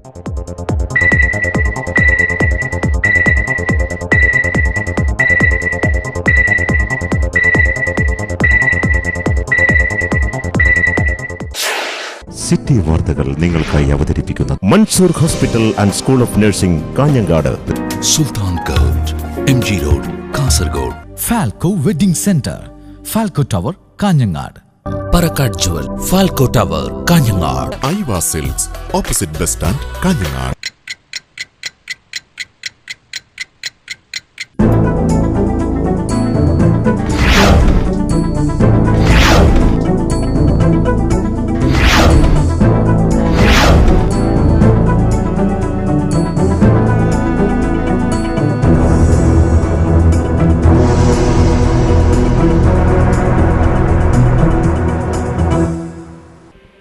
City വാർത്തകൾ നിങ്ങൾക്കായി അവതരിപ്പിക്കുന്നത് Mansoor hospital and school of nursing Kanhangad, Sultan gold, MG road, Kasaragod. Falco wedding centre, Falco tower, Kanhangad. Parakkad jewel, Falco tower, Kanhangad. Aiva silks, opposite bus stand, Kanhangad.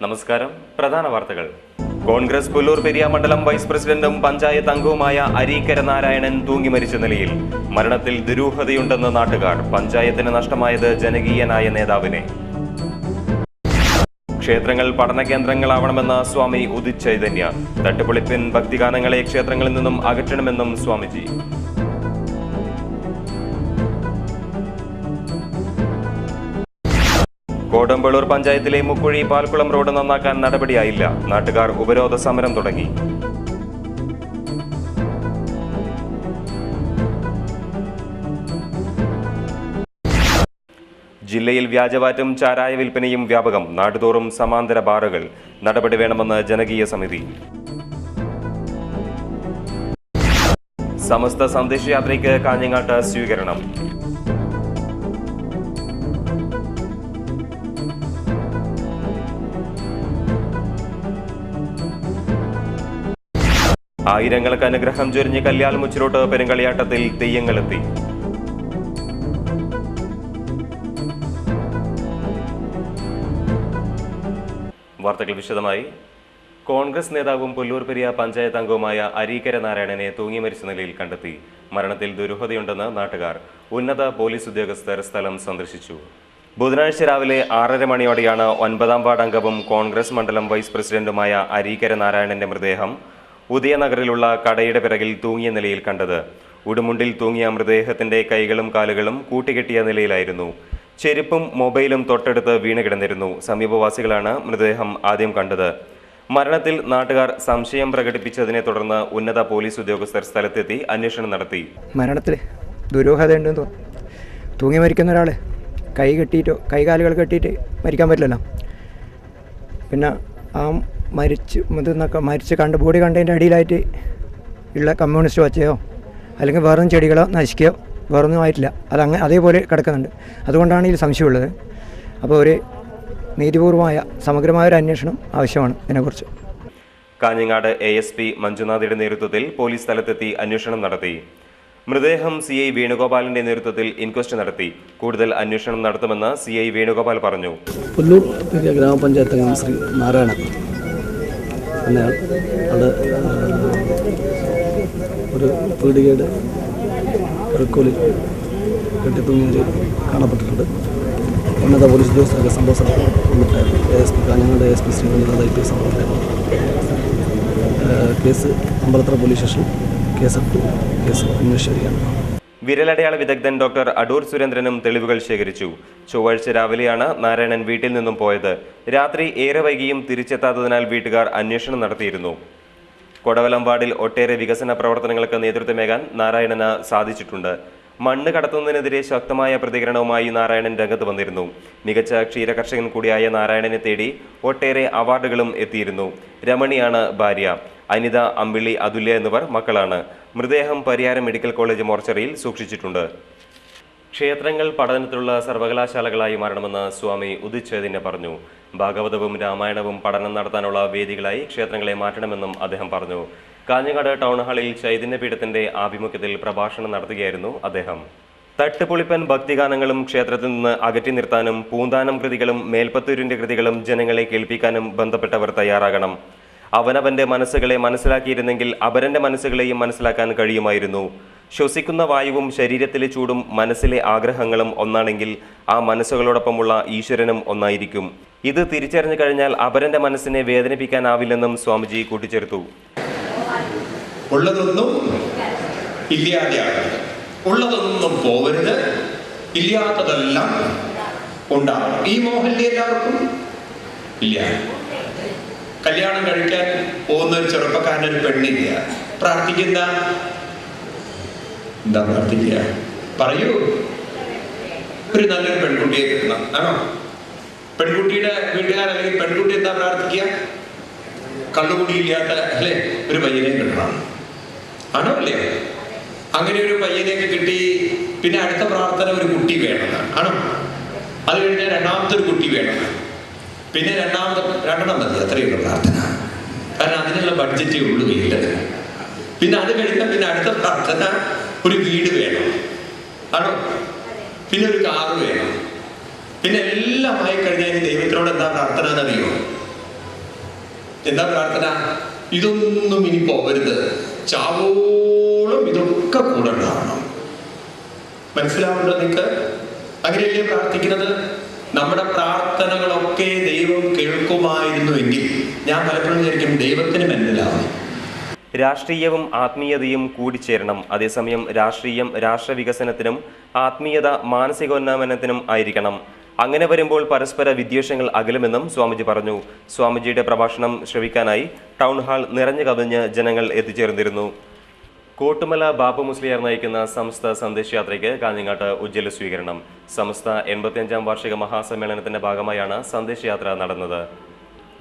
നമസ്കാരം. പ്രധാന വാർത്തകൾ. കോൺഗ്രസ് പുല്ലൂർ പെരിയ മണ്ഡലം vice പ്രസിഡന്റും പഞ്ചായത്ത് അംഗവുമായ അരീക്കര നാരായണൻ തൂങ്ങി മരിച്ച നിലയിൽ. മരണത്തിൽ ദുരൂഹതയുണ്ടെന്ന് നാട്ടുകാർ. പഞ്ചായത്തിന് നഷ്ടമായത് ജനകീയനായ നേതാവിനെ. ക്ഷേത്രങ്ങൾ പഠന കേന്ദ്രങ്ങളാവണമെന്ന സ്വാമി ഉദിത് ചൈതന്യ. തട്ടുപൊളിപ്പിൻ ഭക്തിഗാനങ്ങളെ ക്ഷേത്രങ്ങളിൽ നിന്നും അകറ്റണമെന്നും സ്വാമിജി. കോടമ്പളൂർ പഞ്ചായത്തിലെ മുക്കുഴി പാൽക്കുളം റോഡ് നന്നാക്കാൻ നടപടിയായില്ല. നാട്ടുകാർ ഉപരോധ സമരം തുടങ്ങി. ജില്ലയിൽ വ്യാജവാറ്റും ചാരായ വിൽപ്പനയും വ്യാപകം. നാടുതോറും സമാന്തര ബാറുകൾ. നടപടി വേണമെന്ന് ജനകീയ സമിതി. സമസ്ത സന്ദേശയാത്രയ്ക്ക് കാഞ്ഞങ്ങാട്ട് സ്വീകരണം. ആയിരങ്ങൾക്ക് അനുഗ്രഹം ചൊരിഞ്ഞ് കല്യാൽ മുച്ചിലോട്ട് പെരുങ്കളിയാട്ടത്തിൽ തെയ്യങ്ങളെത്തി. വാർത്തകൾ വിശദമായി. കോൺഗ്രസ് നേതാവും പുല്ലൂർ പെരിയ പഞ്ചായത്ത് അംഗവുമായ അരീക്കര നാരായണനെ തൂങ്ങി മരിച്ച നിലയിൽ കണ്ടെത്തി. മരണത്തിൽ ദുരൂഹതയുണ്ടെന്ന് നാട്ടുകാർ. ഉന്നത പോലീസ് ഉദ്യോഗസ്ഥർ സ്ഥലം സന്ദർശിച്ചു. ബുധനാഴ്ച രാവിലെ 6:30 മണിയോടെയാണ് 9-ാം വാർഡ് അംഗവും കോൺഗ്രസ് മണ്ഡലം വൈസ് പ്രസിഡന്റുമായ അരീക്കര നാരായണന്റെ മൃതദേഹം ഉദയനഗറിലുള്ള കടയുടെ പിറകിൽ തൂങ്ങിയ നിലയിൽ കണ്ടത്. ഉടുമുണ്ടിൽ തൂങ്ങിയ മൃതദേഹത്തിന്റെ കൈകളും കാലുകളും കൂട്ടിക്കെട്ടിയ നിലയിലായിരുന്നു. ചെരുപ്പും മൊബൈലും തൊട്ടടുത്ത് വീണ് കിടന്നിരുന്നു. സമീപവാസികളാണ് മൃതദേഹം ആദ്യം കണ്ടത്. മരണത്തിൽ നാട്ടുകാർ സംശയം പ്രകടിപ്പിച്ചതിനെ തുടർന്ന് ഉന്നത പോലീസ് ഉദ്യോഗസ്ഥർ സ്ഥലത്തെത്തി അന്വേഷണം നടത്തി. മരണത്തിൽ ദുരൂഹതയുണ്ടെന്ന് തോന്നുന്നു. തൂങ്ങി മരിക്കുന്ന ഒരാൾ കൈകാലുകൾ കെട്ടിയിട്ട് മരിക്കാൻ പറ്റില്ലല്ലോ. പിന്നെ ആ മരിച്ച് ബോഡി കണ്ടതിൻ്റെ അടിയിലായിട്ട് ഉള്ള കമ്മ്യൂണിസ്റ്റ് വച്ചയോ അല്ലെങ്കിൽ വേറൊന്നും ചെടികളോ നശിക്കുകയോ വേറൊന്നും ആയിട്ടില്ല. അതേപോലെ കിടക്കുന്നുണ്ട്. അതുകൊണ്ടാണ് ഇതിൽ സംശയമുള്ളത്. അപ്പോൾ ഒരു നീതിപൂർവമായ സമഗ്രമായ ഒരു അന്വേഷണം ആവശ്യമാണ് ഇതിനെക്കുറിച്ച്. കാഞ്ഞങ്ങാട് ASP മഞ്ജുനാഥിയുടെ നേതൃത്വത്തിൽ പോലീസ് സ്ഥലത്തെത്തി അന്വേഷണം നടത്തി. മൃതദേഹം CI വേണുഗോപാലിന്റെ നേതൃത്വത്തിൽ ഇൻക്വസ്റ്റ് നടത്തി. കൂടുതൽ അന്വേഷണം നടത്തുമെന്ന് CI വേണുഗോപാൽ പറഞ്ഞു. പുല്ലൂർ പെരിയ ഗ്രാമപഞ്ചായത്ത് അംഗം ശ്രീ നാരായണൻ എന്നയാൾ അവിടെ ഒരു പീടികയുടെ റെക്കോലിൽ കെട്ടിത്തൂങ്ങി കാണപ്പെട്ടിട്ടുണ്ട്. ഉന്നത പോലീസ് ഉദ്യോഗസ്ഥർക്ക് സംഭവ സ്ഥലത്ത് വന്നിട്ടായിരുന്നു. ASP കാഞ്ഞങ്ങാട് ASP ശ്രീ മഞ്ജുനാഥായിട്ട് സംഭവമായിരുന്നു. കേസ് അമ്പലത്തറ പോലീസ് സ്റ്റേഷൻ കേസെടുത്തു. കേസ് അന്വേഷിക്കുകയാണ്. വിരലടയാള വിദഗ്ധൻ ഡോക്ടർ അടൂർ സുരേന്ദ്രനും തെളിവുകൾ ശേഖരിച്ചു. ചൊവ്വാഴ്ച രാവിലെയാണ് നാരായണൻ വീട്ടിൽ നിന്നും പോയത്. രാത്രി ഏറെ വൈകിയും തിരിച്ചെത്താത്തതിനാൽ വീട്ടുകാർ അന്വേഷണം നടത്തിയിരുന്നു. കൊടവലം വാർഡിൽ ഒട്ടേറെ വികസന പ്രവർത്തനങ്ങൾക്ക് നേതൃത്വമേകാൻ നാരായണന് സാധിച്ചിട്ടുണ്ട്. മണ്ണ് കടത്തുന്നതിനെതിരെ ശക്തമായ പ്രതികരണവുമായി നാരായണൻ രംഗത്ത് വന്നിരുന്നു. മികച്ച ക്ഷീരകർഷകൻ കൂടിയായ നാരായണനെ തേടി ഒട്ടേറെ അവാർഡുകളും എത്തിയിരുന്നു. രമണിയാണ് ഭാര്യ. അനിത, അമ്പിളി, അതുല്യ എന്നിവർ മക്കളാണ്. മൃതദേഹം പരിയാരം മെഡിക്കൽ കോളേജ് മോർച്ചറിയിൽ സൂക്ഷിച്ചിട്ടുണ്ട്. ക്ഷേത്രങ്ങൾ പഠനത്തിലുള്ള സർവകലാശാലകളായി മാറണമെന്ന് സ്വാമി ഉദിത് ചൈതന്യ പറഞ്ഞു. ഭാഗവതവും രാമായണവും പഠനം നടത്താനുള്ള വേദികളായി ക്ഷേത്രങ്ങളെ മാറ്റണമെന്നും അദ്ദേഹം പറഞ്ഞു. കാഞ്ഞങ്ങാട് ടൗൺ ഹാളിൽ ചൈതന്യപീഠത്തിന്റെ ആഭിമുഖ്യത്തിൽ പ്രഭാഷണം നടത്തുകയായിരുന്നു അദ്ദേഹം. തട്ടുപൊളിപ്പൻ ഭക്തിഗാനങ്ങളും ക്ഷേത്രത്തിൽ നിന്ന് അകറ്റി നിർത്താനും പൂന്താനം കൃതികളും മേൽപ്പത്തൂരിന്റെ കൃതികളും ജനങ്ങളെ കേൾപ്പിക്കാനും ബന്ധപ്പെട്ടവർ തയ്യാറാകണം. അവനവന്റെ മനസ്സുകളെ മനസ്സിലാക്കിയിരുന്നെങ്കിൽ അപരന്റെ മനസ്സുകളെയും മനസ്സിലാക്കാൻ കഴിയുമായിരുന്നു. ശ്വസിക്കുന്ന വായുവും ശരീരത്തിലെ ചൂടും മനസ്സിലെ ആഗ്രഹങ്ങളും ഒന്നാണെങ്കിൽ ആ മനസ്സുകളോടൊപ്പമുള്ള ഈശ്വരനും ഒന്നായിരിക്കും. ഇത് തിരിച്ചറിഞ്ഞു കഴിഞ്ഞാൽ അപരന്റെ മനസ്സിനെ വേദനിപ്പിക്കാനാവില്ലെന്നും സ്വാമിജി കൂട്ടിച്ചേർത്തു. ഉള്ളതൊന്നും ഇല്ലാതെയാണ്, ഉള്ളതൊന്നും പോവരുത്, ഇല്ലാത്തതെല്ലാം ഉണ്ടാകും. ഈ മോഹല്ലേ എല്ലാവർക്കും? ഇല്ല. കല്യാണം കഴിക്കാൻ പോകുന്ന ഒരു ചെറുപ്പക്കാരനൊരു പെണ്ണില്ല, പ്രാർത്ഥിക്കുന്ന എന്താ പ്രാർത്ഥിക്കുക? പറയൂ. ഒരു നല്ലൊരു പെൺകുട്ടിയെ കിട്ടണം, ആണോ? പെൺകുട്ടിയുടെ വീട്ടുകാർ അല്ലെങ്കിൽ പെൺകുട്ടി എന്താ പ്രാർത്ഥിക്കുക? കള്ളുകുടിയില്ലാത്ത അല്ലെ ഒരു പയ്യനെ കിട്ടണം, ആണോ അല്ലേ? അങ്ങനെ ഒരു പയ്യനെയൊക്കെ കിട്ടി. പിന്നെ അടുത്ത പ്രാർത്ഥന ഒരു കുട്ടി വേണമെന്നാണ്, ആണോ? അത് കഴിഞ്ഞാൽ രണ്ടാമത്തെ ഒരു കുട്ടി വേണം. പിന്നെ രണ്ടെണ്ണം മതി, അത്രയുള്ള പ്രാർത്ഥന. കാരണം അതിനുള്ള ബഡ്ജറ്റേ ഉള്ളൂ വീട്ടിൽ. പിന്നെ അത് കഴിഞ്ഞാൽ പിന്നെ അടുത്ത പ്രാർത്ഥന ഒരു വീട് വേണം, ആണോ? പിന്നെ ഒരു കാറ് വേണം. പിന്നെ എല്ലാം ആയി കഴിഞ്ഞാൽ ദൈവത്തിനോട് എന്താ പ്രാർത്ഥന എന്നറിയോ? എന്താ പ്രാർത്ഥന? ഇതൊന്നും ഇനി പോകരുത്, ചാവോളം ഇതൊക്കെ കൂടെ ഉണ്ടാവണം. മനസ്സിലാവുന്നുണ്ടോ നിങ്ങൾക്ക്? അങ്ങനെയല്ലേ പ്രാർത്ഥിക്കുന്നത്? നമ്മുടെ പ്രാർത്ഥനകളൊക്കെ ദൈവം കേൾക്കുമായിരുന്നുവെങ്കിൽ ഞാൻ പലപ്പോഴും വിചാരിക്കും ദൈവത്തിന് മനസ്സിലാവും. രാഷ്ട്രീയവും ആത്മീയതയും കൂടിച്ചേരണം. അതേസമയം രാഷ്ട്രീയം രാഷ്ട്രവികസനത്തിനും ആത്മീയത മാനസികോന്നമനത്തിനും ആയിരിക്കണം. അങ്ങനെ വരുമ്പോൾ പരസ്പര വിദ്വേഷങ്ങൾ അകലുമെന്നും സ്വാമിജി പറഞ്ഞു. സ്വാമിജിയുടെ പ്രഭാഷണം ശ്രവിക്കാനായി ടൗൺ ഹാൾ നിറഞ്ഞു കവിഞ്ഞ് ജനങ്ങൾ എത്തിച്ചേർന്നിരുന്നു. കോട്ടുമല ബാപ്പു മുസ്ലിയാർ നയിക്കുന്ന സമസ്ത സന്ദേശയാത്രയ്ക്ക് കാഞ്ഞങ്ങാട്ട് ഉജ്ജ്വല സ്വീകരണം. സമസ്ത 85ാം വാർഷിക മഹാസമ്മേളനത്തിന്റെ ഭാഗമായാണ് സന്ദേശയാത്ര നടന്നത്.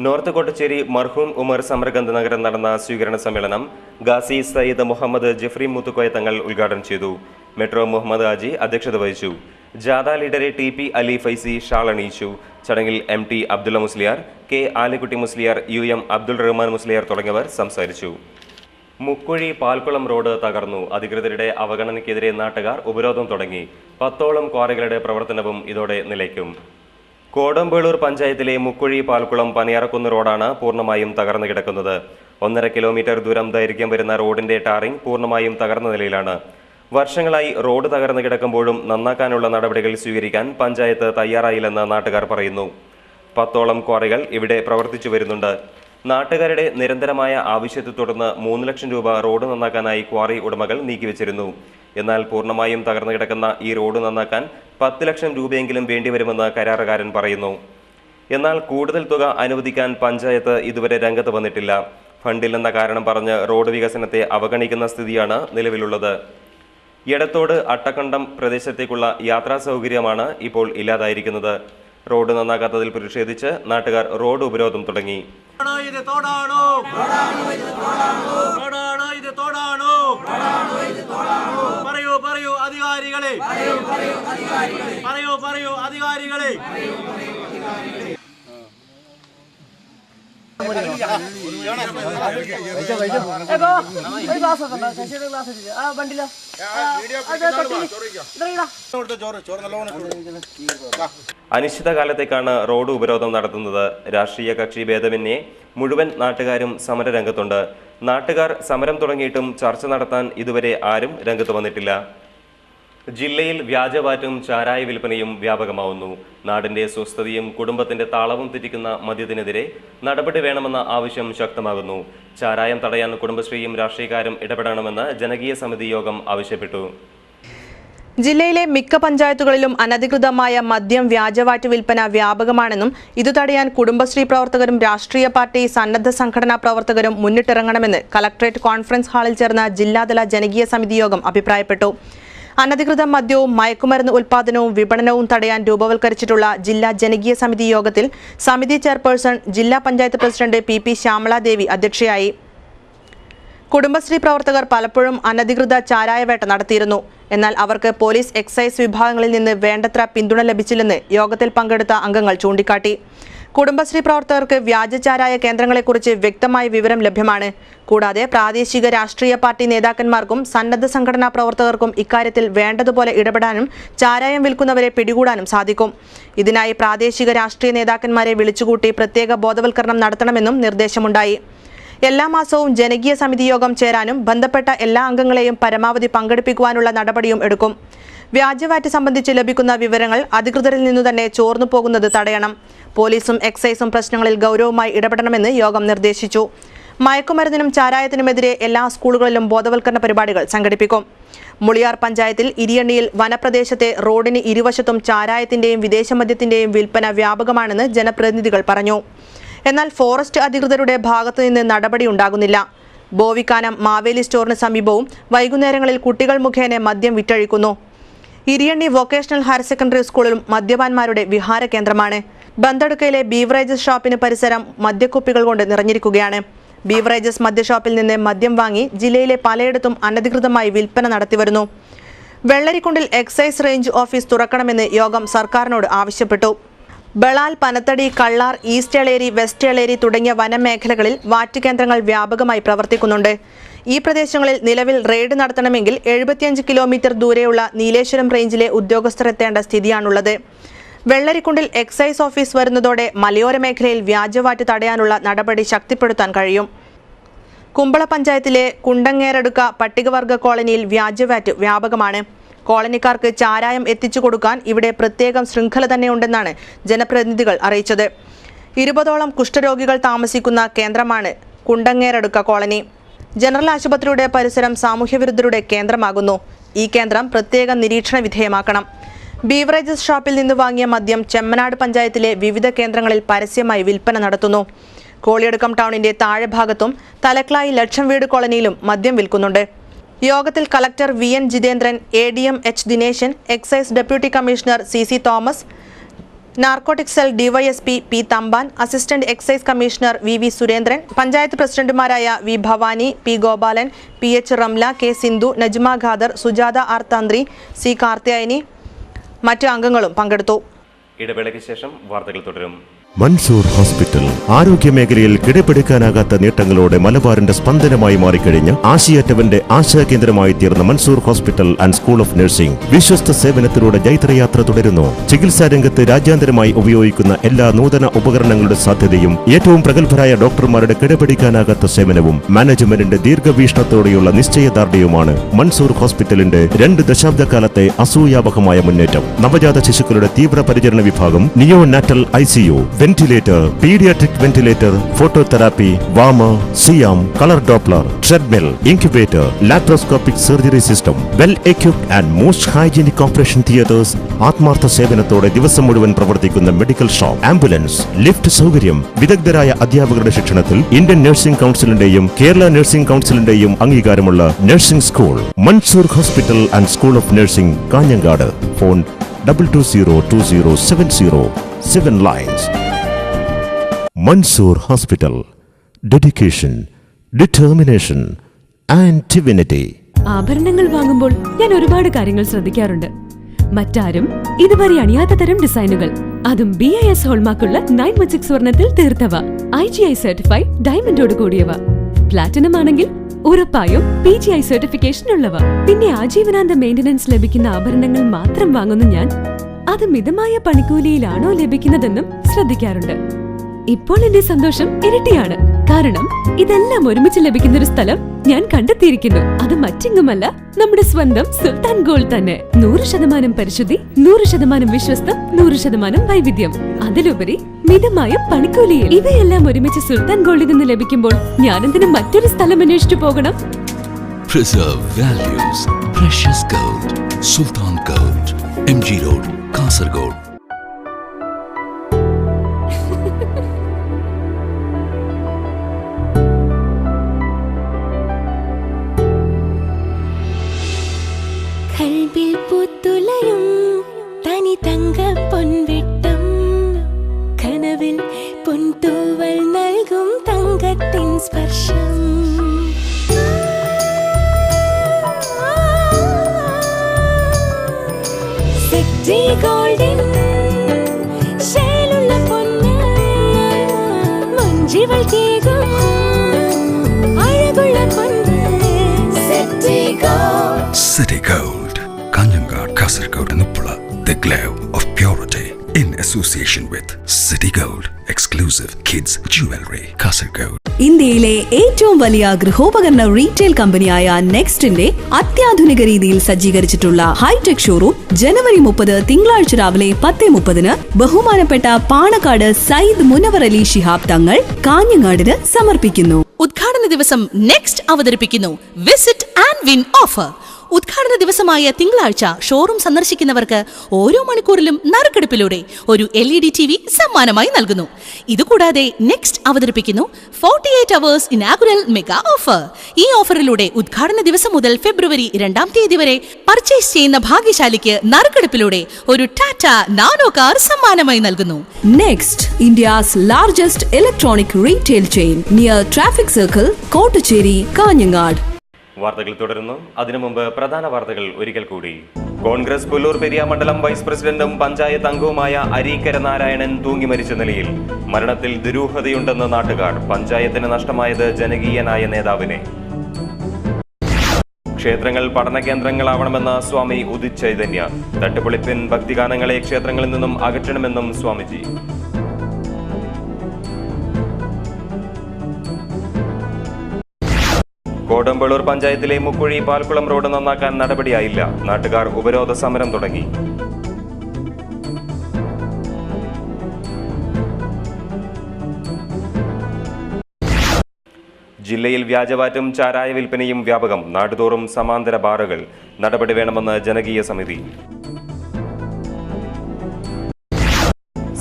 നോർത്ത് കോട്ടച്ചേരി മർഹൂം ഉമർ സമരഗന്ധ നഗരം നടന്ന സ്വീകരണ സമ്മേളനം ഗാസി സയ്യിദ് മുഹമ്മദ് ജഫ്രി മുത്തുക്കോയ തങ്ങൾ ഉദ്ഘാടനം ചെയ്തു. മെട്രോ മുഹമ്മദ് ഹാജി അധ്യക്ഷത വഹിച്ചു. ജാഥ ലീഡറെ TP അലി ഫൈസി ഷാൾ അണിയിച്ചു. ചടങ്ങിൽ MT Abdulla Musliyar, K Alikutty Musliyar, UM Abdul Rahman Musliyar തുടങ്ങിയവർ സംസാരിച്ചു. മുക്കുഴി പാൽക്കുളം റോഡ് തകർന്നു. അധികൃതരുടെ അവഗണനയ്ക്കെതിരെ നാട്ടുകാർ ഉപരോധം തുടങ്ങി. 10ഓളം ക്വാറികളുടെ പ്രവർത്തനവും ഇതോടെ നിലയ്ക്കും. കോടമ്പേളൂർ പഞ്ചായത്തിലെ മുക്കുഴി പാൽക്കുളം പനിയാറക്കുന്ന് റോഡാണ് പൂർണ്ണമായും തകർന്നു കിടക്കുന്നത്. 1.5 കിലോമീറ്റർ ദൂരം ദൈർഘ്യം വരുന്ന റോഡിന്റെ ടാറിംഗ് പൂർണ്ണമായും തകർന്ന നിലയിലാണ്. വർഷങ്ങളായി റോഡ് തകർന്നു കിടക്കുമ്പോഴും നന്നാക്കാനുള്ള നടപടികൾ സ്വീകരിക്കാൻ പഞ്ചായത്ത് തയ്യാറായില്ലെന്ന് നാട്ടുകാർ പറയുന്നു. 10ഓളം ക്വാറികൾ ഇവിടെ പ്രവർത്തിച്ചു വരുന്നുണ്ട്. നാട്ടുകാരുടെ നിരന്തരമായ ആവശ്യത്തെ തുടർന്ന് 3 ലക്ഷം രൂപ റോഡ് നന്നാക്കാനായി ക്വാറി ഉടമകൾ നീക്കിവെച്ചിരുന്നു. എന്നാൽ പൂർണ്ണമായും തകർന്നു കിടക്കുന്ന ഈ റോഡ് നന്നാക്കാൻ 10 ലക്ഷം രൂപയെങ്കിലും വേണ്ടിവരുമെന്ന് കരാറുകാരൻ പറയുന്നു. എന്നാൽ കൂടുതൽ തുക അനുവദിക്കാൻ പഞ്ചായത്ത് ഇതുവരെ രംഗത്ത് വന്നിട്ടില്ല. ഫണ്ടില്ലെന്ന കാരണം പറഞ്ഞ് റോഡ് വികസനത്തെ അവഗണിക്കുന്ന സ്ഥിതിയാണ് നിലവിലുള്ളത്. എടത്തോട് അട്ടക്കണ്ടം പ്രദേശത്തേക്കുള്ള യാത്രാ സൗകര്യമാണ് ഇപ്പോൾ ഇല്ലാതായിരിക്കുന്നത്. റോഡ് നന്നാക്കാത്തതിൽ പ്രതിഷേധിച്ച് നാട്ടുകാർ റോഡ് ഉപരോധം തുടങ്ങി. പറയൂ അധികാരികളെ, പറയൂ അധികാരികളെ. അനിശ്ചിതകാലത്തേക്കാണ് റോഡ് ഉപരോധം നടത്തുന്നത്. രാഷ്ട്രീയ കക്ഷി ഭേദമന്യേ മുഴുവൻ നാട്ടുകാരും സമരരംഗത്തുണ്ട്. നാട്ടുകാർ സമരം തുടങ്ങിയിട്ടും ചർച്ച നടത്താൻ ഇതുവരെ ആരും രംഗത്ത് വന്നിട്ടില്ല. ജില്ലയിൽ വ്യാജവാറ്റും ചാരായ വിൽപ്പനയും വ്യാപകമാവുന്നു. നാടിന്റെ സ്വസ്ഥതയും കുടുംബത്തിന്റെ താളവും തെറ്റിക്കുന്ന മദ്യത്തിനെതിരെ നടപടി വേണമെന്ന ആവശ്യം ശക്തമാകുന്നു. ചാരായം തടയാൻ കുടുംബശ്രീയും രാഷ്ട്രീയക്കാരും ഇടപെടണമെന്ന് ജനകീയ സമിതി യോഗം ആവശ്യപ്പെട്ടു. ജില്ലയിലെ മിക്ക പഞ്ചായത്തുകളിലും അനധികൃതമായ മദ്യം വ്യാജവാറ്റ് വിൽപ്പന വ്യാപകമാണെന്നും ഇത് തടയാൻ കുടുംബശ്രീ പ്രവർത്തകരും രാഷ്ട്രീയ പാർട്ടി സന്നദ്ധ സംഘടനാ പ്രവർത്തകരും മുന്നിട്ടിറങ്ങണമെന്ന് കളക്ടറേറ്റ് കോൺഫറൻസ് ഹാളിൽ ചേർന്ന ജില്ലാതല ജനകീയ സമിതി യോഗം അഭിപ്രായപ്പെട്ടു. അനധികൃത മദ്യവും മയക്കുമരുന്ന് ഉൽപാദനവും വിപണനവും തടയാൻ രൂപവൽക്കരിച്ചിട്ടുള്ള ജില്ലാ ജനകീയ സമിതി യോഗത്തിൽ സമിതി ചെയർപേഴ്സൺ ജില്ലാ പഞ്ചായത്ത് പ്രസിഡന്റ് PP ശ്യാമളാദേവി അധ്യക്ഷയായി. കുടുംബശ്രീ പ്രവർത്തകർ പലപ്പോഴും അനധികൃത ചാരായവേട്ട നടത്തിയിരുന്നു. എന്നാൽ അവർക്ക് പോലീസ് എക്സൈസ് വിഭാഗങ്ങളിൽ നിന്ന് വേണ്ടത്ര പിന്തുണ ലഭിച്ചില്ലെന്ന് യോഗത്തിൽ പങ്കെടുത്ത അംഗങ്ങൾ ചൂണ്ടിക്കാട്ടി. കുടുംബശ്രീ പ്രവർത്തകർക്ക് വ്യാജചാരായ കേന്ദ്രങ്ങളെക്കുറിച്ച് വ്യക്തമായ വിവരം ലഭ്യമാണ്. കൂടാതെ പ്രാദേശിക രാഷ്ട്രീയ പാർട്ടി നേതാക്കന്മാർക്കും സന്നദ്ധ സംഘടനാ പ്രവർത്തകർക്കും ഇക്കാര്യത്തിൽ വേണ്ടതുപോലെ ഇടപെടാനും ചാരായം വിൽക്കുന്നവരെ പിടികൂടാനും സാധിക്കും. ഇതിനായി പ്രാദേശിക രാഷ്ട്രീയ നേതാക്കന്മാരെ വിളിച്ചുകൂട്ടി പ്രത്യേക ബോധവൽക്കരണം നടത്തണമെന്നും നിർദ്ദേശമുണ്ടായി. എല്ലാ മാസവും ജനകീയ സമിതി യോഗം ചേരാനും ബന്ധപ്പെട്ട എല്ലാ അംഗങ്ങളെയും പരമാവധി പങ്കെടുപ്പിക്കുവാനുള്ള നടപടിയും എടുക്കും. വ്യാജവാറ്റ് സംബന്ധിച്ച് ലഭിക്കുന്ന വിവരങ്ങൾ അധികൃതരിൽ നിന്നു തന്നെ ചോർന്നു പോകുന്നത് തടയണം. പോലീസും എക്സൈസും പ്രശ്നങ്ങളിൽ ഗൗരവമായി ഇടപെടണമെന്ന് യോഗം നിർദ്ദേശിച്ചു. മയക്കുമരുന്നിനും ചാരായത്തിനുമെതിരെ എല്ലാ സ്കൂളുകളിലും ബോധവൽക്കരണ പരിപാടികൾ സംഘടിപ്പിക്കും. മുളിയാർ പഞ്ചായത്തിൽ ഇരിയണ്ണിയിൽ വനപ്രദേശത്തെ റോഡിന് ഇരുവശത്തും ചാരായത്തിന്റെയും വിദേശമദ്യത്തിന്റെയും വിൽപ്പന വ്യാപകമാണെന്ന് ജനപ്രതിനിധികൾ പറഞ്ഞു. എന്നാൽ ഫോറസ്റ്റ് അധികൃതരുടെ ഭാഗത്തുനിന്ന് നടപടി ഉണ്ടാകുന്നില്ല. ബോവിക്കാനം മാവേലി സ്റ്റോറിന് സമീപവും വൈകുന്നേരങ്ങളിൽ കുട്ടികൾ മുഖേന മദ്യം വിറ്റഴിക്കുന്നു. ഇരിയണ്ണി വൊക്കേഷണൽ ഹയർ സെക്കൻഡറി സ്കൂളിലും മദ്യപാന്മാരുടെ വിഹാര കേന്ദ്രമാണ്. ബന്തടുക്കയിലെ ബീവറേജസ് ഷോപ്പിന് പരിസരം മദ്യക്കുപ്പികൾ കൊണ്ട് നിറഞ്ഞിരിക്കുകയാണ്. ബീവറേജസ് മദ്യഷോപ്പിൽ നിന്ന് മദ്യം വാങ്ങി ജില്ലയിലെ പലയിടത്തും അനധികൃതമായി വിൽപ്പന നടത്തിവരുന്നു. വെള്ളരിക്കുണ്ടിൽ എക്സൈസ് റേഞ്ച് ഓഫീസ് തുറക്കണമെന്ന് യോഗം സർക്കാരിനോട് ആവശ്യപ്പെട്ടു. ബളാൽ, പനത്തടി, കള്ളാർ, ഈസ്റ്റ് എളേരി, വെസ്റ്റ് എളേരി തുടങ്ങിയ വനമേഖലകളിൽ വാറ്റ് കേന്ദ്രങ്ങൾ വ്യാപകമായി പ്രവർത്തിക്കുന്നുണ്ട്. ഈ പ്രദേശങ്ങളിൽ നിലവിൽ റെയ്ഡ് നടത്തണമെങ്കിൽ 75 കിലോമീറ്റർ ദൂരെയുള്ള നീലേശ്വരം റേഞ്ചിലെ ഉദ്യോഗസ്ഥരെത്തേണ്ട സ്ഥിതിയാണുള്ളത്. വെള്ളരിക്കുണ്ടിൽ എക്സൈസ് ഓഫീസ് വരുന്നതോടെ മലയോര മേഖലയിൽ വ്യാജവാറ്റ് തടയാനുള്ള നടപടി ശക്തിപ്പെടുത്താൻ കഴിയും. കുമ്പള പഞ്ചായത്തിലെ കുണ്ടങ്ങേരടുക്ക പട്ടികവർഗ കോളനിയിൽ വ്യാജവാറ്റ് വ്യാപകമാണ്. കോളനിക്കാർക്ക് ചാരായം എത്തിച്ചു കൊടുക്കാൻ ഇവിടെ പ്രത്യേകം ശൃംഖല തന്നെയുണ്ടെന്നാണ് ജനപ്രതിനിധികൾ അറിയിച്ചത്. 20ഓളം കുഷ്ഠരോഗികൾ താമസിക്കുന്ന കേന്ദ്രമാണ് കുണ്ടങ്ങേരടുക്ക കോളനി. ജനറൽ ആശുപത്രിയുടെ പരിസരം സാമൂഹ്യവിരുദ്ധരുടെ കേന്ദ്രമാകുന്നു. ഈ കേന്ദ്രം പ്രത്യേകം നിരീക്ഷണ വിധേയമാക്കണം. ബീവറേജസ് ഷോപ്പിൽ നിന്ന് വാങ്ങിയ മദ്യം ചെമ്മനാട് പഞ്ചായത്തിലെ വിവിധ കേന്ദ്രങ്ങളിൽ പരസ്യമായി വിൽപ്പന നടത്തുന്നു. കോളിയടുക്കം ടൗണിന്റെ താഴെ ഭാഗത്തും തലക്ലായി ലക്ഷം വീട് കോളനിയിലും മദ്യം വിൽക്കുന്നുണ്ട്. യോഗത്തിൽ collector VN Jithendran, ADM H Dineshan, excise deputy commissioner CC Thomas, narcotic cell DYSP P Thampan, assistant excise commissioner VV Surendran, panchayat പ്രസിഡന്റുമാരായ V Bhavani, P Gopalan, PH Ramla, K Sindhu, Najma Khader, Sujatha R തന്ത്രി, C കാർത്തിയായനി മറ്റു അംഗങ്ങളും പങ്കെടുത്തു. ഇടവേളയ്ക്ക് ശേഷം വാർത്തകൾ തുടരും. മൻസൂർ ഹോസ്പിറ്റൽ ആരോഗ്യമേഖലയിൽ കിടപിടിക്കാനാകാത്ത നേട്ടങ്ങളോടെ മലബാറിന്റെ സ്പന്ദനമായി മാറിക്കഴിഞ്ഞ ആശയറ്റവന്റെ ആശാകേന്ദ്രമായി തീർന്ന Mansoor hospital and school of nursing വിശ്വസ്ത സേവനത്തിലൂടെ ജൈത്രയാത്ര തുടരുന്നു. ചികിത്സാ രംഗത്ത് രാജ്യാന്തരമായി ഉപയോഗിക്കുന്ന എല്ലാ നൂതന ഉപകരണങ്ങളുടെ സാധ്യതയും ഏറ്റവും പ്രഗത്ഭരായ ഡോക്ടർമാരുടെ കിടപിടിക്കാനാകാത്ത സേവനവും മാനേജ്മെന്റിന്റെ ദീർഘവീക്ഷണത്തോടെയുള്ള നിശ്ചയദാർഢ്യവുമാണ് മൻസൂർ ഹോസ്പിറ്റലിന്റെ 2 ദശാബ്ദക്കാലത്തെ അസൂയാവഹമായ മുന്നേറ്റം. നവജാത ശിശുക്കളുടെ തീവ്രപരിചരണ വിഭാഗം, neonatal ICU, ventilator, paediatric ventilator, phototherapy, വാമ, C arm, colour Doppler, treadmill, incubator, laparoscopic surgery system, well equipped and most hygienic operation theatres, ആത്മാർത്ഥ സേവനത്തോടെ ദിവസം മുഴുവൻ പ്രവർത്തിക്കുന്ന മെഡിക്കൽ ഷോപ്പ്, ആംബുലൻസ്, ലിഫ്റ്റ് സൗകര്യം, വിദഗ്ധരായ അധ്യാപകരുടെ ശിക്ഷണത്തിൽ ഇന്ത്യൻ നഴ്സിംഗ് കൗൺസിലിന്റെയും കേരള നഴ്സിംഗ് കൗൺസിലിന്റെയും അംഗീകാരമുള്ള nursing school. Mansoor hospital and school of nursing, Kanhangad. Phone 22022070 lines. Mansoor Hospital. Dedication, determination and divinity. ആഭരണങ്ങൾ വാങ്ങുമ്പോൾ ഞാൻ ഒരുപാട് കാര്യങ്ങൾ ശ്രദ്ധിക്കാറുണ്ട്. മറ്റാരും ഇതുവരെ അണിയാത്ത തരം ഡിസൈനുകൾ, അതും BIS ഹോൾമാർക്കുള്ള 916 സ്വർണ്ണത്തിൽ തീർത്തവ, IGI സർട്ടിഫൈഡ് ഡയമണ്ടോട് കൂടിയവ. പ്ലാറ്റിനം ആണെങ്കിൽ ഉറപ്പായും PGI സർട്ടിഫിക്കേഷൻ ഉള്ളവ. പിന്നെ ആജീവനാന്ത മെയിന്റനൻസ് ലഭിക്കുന്ന ആഭരണങ്ങൾ മാത്രം വാങ്ങുന്ന ഞാൻ അത് മിതമായ പണിക്കൂലിയിലാണോ ലഭിക്കുന്നതെന്നും ശ്രദ്ധിക്കാറുണ്ട്. ഇപ്പോൾ എന്റെ സന്തോഷം ഇരട്ടിയാണ്. കാരണം ഇതെല്ലാം ഒരുമിച്ച് ലഭിക്കുന്ന ഒരു സ്ഥലം ഞാൻ കണ്ടെത്തിയിരിക്കുന്നു. അത് മറ്റെങ്ങുമല്ല, നമ്മുടെ സ്വന്തം സുൽത്താൻ ഗോൾഡ് തന്നെ. 100% പരിശുദ്ധി, 100% വിശ്വസ്തം, 100% വൈവിധ്യം, അതിലുപരി മിതമായ പണിക്കൂലിയിൽ. ഇവയെല്ലാം ഒരുമിച്ച് സുൽത്താൻ ഗോൾഡിൽ നിന്ന് ലഭിക്കുമ്പോൾ ഞാനെന്തിനും മറ്റൊരു സ്ഥലം അന്വേഷിച്ചു പോകണം? Preserve values. Precious Gold. Sultan Gold. MG Road, Kasaragod. കൽബിൽ പൂത്തുലയും തനി തങ്ക പൊൻവെട്ടം, കനവിൽ പൊൻതൂവൽ നൽകും തങ്കത്തിൻ സ്പർശം. സിറ്റി ഗോൾഡൻ ശേലുള്ള പൊന്ന്, മഞ്ചിവൾ കേകും അഴകുള്ള പൊന്ന്. City gold. City Gold, Kanjangad, Kasaragod and Uppala, the glow of purity. in association with City Gold, exclusive kids jewelry, Kasaragod. ഇന്ത്യയിലെ ഏറ്റവും വലിയ ഗൃഹോപകരണ റീറ്റെയിൽ കമ്പനിയായ നെക്സ്റ്റിന്റെ അത്യാധുനിക രീതിയിൽ സജ്ജീകരിച്ചിട്ടുള്ള ഹൈടെക് ഷോറൂം ജനുവരി 30 തിങ്കളാഴ്ച രാവിലെ 10:30 ബഹുമാനപ്പെട്ട പാണക്കാട് സയ്യിദ് മുനവർ അലി ശിഹാബ് തങ്ങൾ കാഞ്ഞങ്ങാടിന് സമർപ്പിക്കുന്നു. ഉദ്ഘാടന ദിവസം നെക്സ്റ്റ് അവതരിപ്പിക്കുന്നു വിസിറ്റ് ആൻഡ് വിൻ ഓഫർ. ഉദ്ഘാടന ദിവസമായ തിങ്കളാഴ്ച ഷോറൂം സന്ദർശിക്കുന്നവർക്ക് ഓരോ മണിക്കൂറിലും നറുക്കെടുപ്പിലൂടെ ഒരു LED TV സമ്മാനമായി നൽകുന്നു. ഇതുകൂടാതെ നെക്സ്റ്റ് അവതരിപ്പിക്കുന്നു 48 അവേഴ്സ് ഇനാഗുറൽ മെഗാ ഓഫർ. ഈ ഓഫറിലൂടെ ഉദ്ഘാടന ദിവസം മുതൽ ഫെബ്രുവരി 2-ാം തീയതി വരെ പർച്ചേസ് ചെയ്യുന്ന ഭാഗ്യശാലിക്ക് നറുക്കെടുപ്പിലൂടെ ഒരു ടാറ്റ നാനോ കാർ സമ്മാനമായി നൽകുന്നു. Next, India's largest electronic retail chain near traffic circle, Kottachery, Kanhangad. വാർത്തകൾ തുടരുന്നു. അതിനു മുമ്പ് പ്രധാന വാർത്തകൾ ഒരിക്കൽ കൂടി. കോൺഗ്രസ് പുല്ലൂർ പെരിയ മണ്ഡലം വൈസ് പ്രസിഡന്റും പഞ്ചായത്ത് അംഗവുമായ അരീക്കര നാരായണൻ തൂങ്ങി മരിച്ച നിലയിൽ. മരണത്തിൽ ദുരൂഹതയുണ്ടെന്ന് നാട്ടുകാർ. പഞ്ചായത്തിന് നഷ്ടമായത് ജനകീയനായ നേതാവിനെ. ക്ഷേത്രങ്ങൾ പഠന കേന്ദ്രങ്ങളാവണമെന്ന സ്വാമി ഉദിത് ചൈതന്യ. തട്ടുപൊളിപ്പിൻ ഭക്തിഗാനങ്ങളെ ക്ഷേത്രങ്ങളിൽ നിന്നും അകറ്റണമെന്നും സ്വാമിജി. കോടമ്പളൂർ പഞ്ചായത്തിലെ മുക്കുഴി പാൽക്കുളം റോഡ് നന്നാക്കാൻ നടപടിയായില്ല. നാട്ടുകാർ ഉപരോധ സമരം തുടങ്ങി. ജില്ലയിൽ വ്യാജവാറ്റും ചാരായ വിൽപ്പനയും വ്യാപകം. നാടുതോറും സമാന്തര ബാറുകൾ. നടപടി വേണമെന്ന് ജനകീയ സമിതി.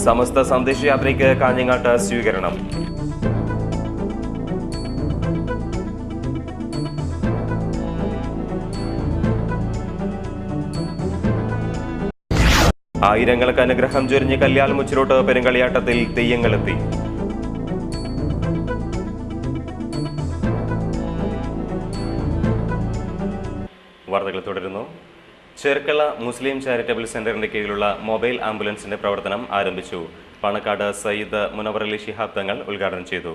സമസ്ത സന്ദേശയാത്രയ്ക്ക് കാഞ്ഞങ്ങാട്ട് സ്വീകരണം. ആയിരങ്ങൾക്ക് അനുഗ്രഹം ചൊരിഞ്ഞ് കല്യാൽ മുച്ചിലോട്ട് പെരുങ്കളിയാട്ടത്തിൽ തെയ്യങ്ങളെത്തി. വാർത്തകൾ തുടരുന്നു. ചെർക്കള മുസ്ലിം ചാരിറ്റബിൾ സെന്ററിന്റെ കീഴിലുള്ള മൊബൈൽ ആംബുലൻസിന്റെ പ്രവർത്തനം ആരംഭിച്ചു. പാണക്കാട് സയ്യിദ് മുനവർ അലി ശിഹാബ് തങ്ങൾ ഉദ്ഘാടനം ചെയ്തു.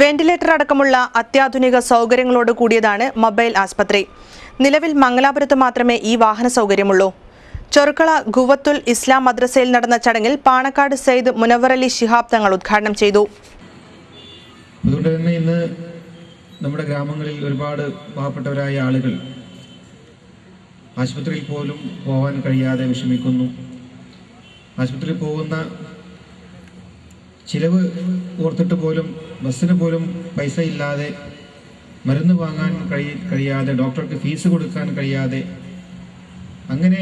വെന്റിലേറ്റർ അടക്കമുള്ള അത്യാധുനിക സൗകര്യങ്ങളോട് കൂടിയതാണ് മൊബൈൽ ആസ്പത്രി. നിലവിൽ മംഗലാപുരത്ത് മാത്രമേ ഈ വാഹന സൗകര്യമുള്ളൂ. ചെറുക്കള ഗുവത്തുൽ ഇസ്ലാം മദ്രസയിൽ നടന്ന ചടങ്ങിൽ പാണക്കാട് സയ്യിദ് മുനവർ അലി ശിഹാബ് തങ്ങൾ ഉദ്ഘാടനം ചെയ്തു. അതുകൊണ്ട് തന്നെ ഇന്ന് നമ്മുടെ ഗ്രാമങ്ങളിൽ ഒരുപാട് പാവപ്പെട്ടവരായ ആളുകൾ ആശുപത്രിയിൽ പോലും പോകാൻ കഴിയാതെ വിഷമിക്കുന്നു. ആശുപത്രിയിൽ പോകുന്ന ചിലവ് ഓർത്തിട്ട് പോലും ബസ്സിന് പോലും പൈസ ഇല്ലാതെ, മരുന്ന് വാങ്ങാൻ കഴിയാതെ, ഡോക്ടർക്ക് ഫീസ് കൊടുക്കാൻ കഴിയാതെ, അങ്ങനെ